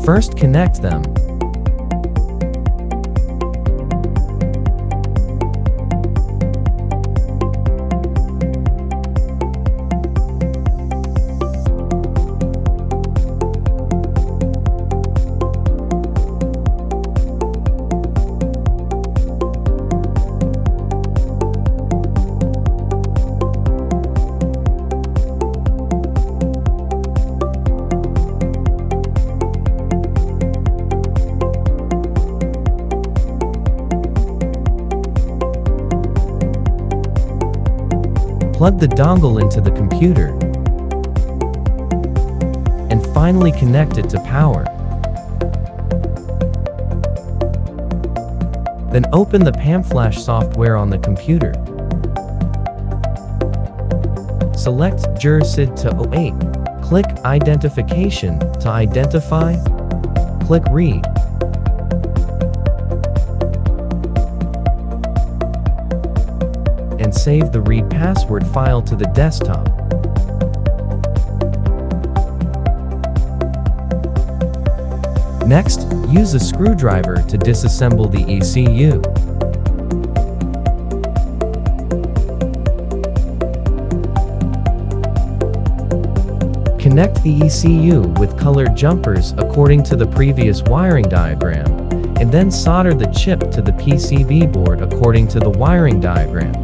First, connect them. Plug the dongle into the computer, and finally connect it to power. Then open the PAMFlash software on the computer. Select FORD SID208. Click Identification to identify. Click Read. And save the read password file to the desktop. Next, use a screwdriver to disassemble the ECU. Connect the ECU with colored jumpers according to the previous wiring diagram, and then solder the chip to the PCB board according to the wiring diagram.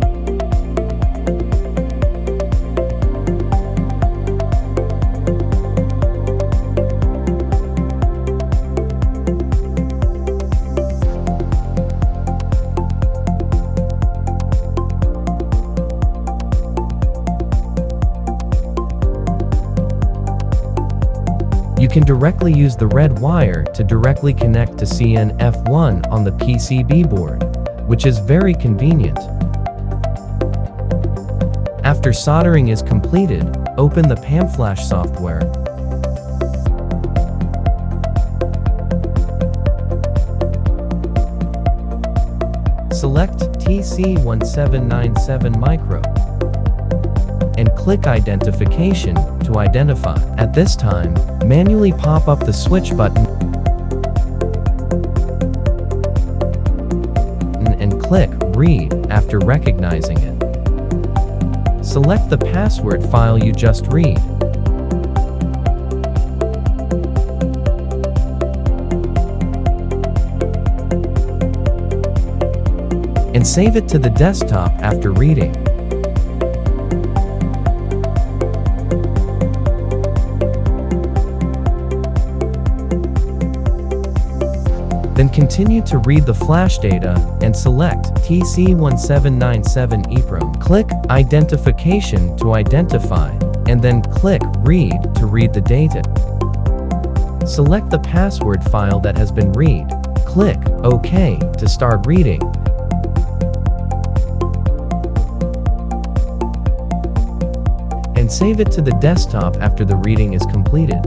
You can directly use the red wire to directly connect to CN-F1 on the PCB board, which is very convenient. After soldering is completed, open the PAMFlash software. Select TC1797 Micro and click Identification to identify. At this time, manually pop up the switch button and click Read after recognizing it. Select the password file you just read. And save it to the desktop after reading. Then continue to read the flash data and select TC1797 EEPROM. Click Identification to identify, and then click Read to read the data. Select the password file that has been read. Click OK to start reading. And save it to the desktop after the reading is completed.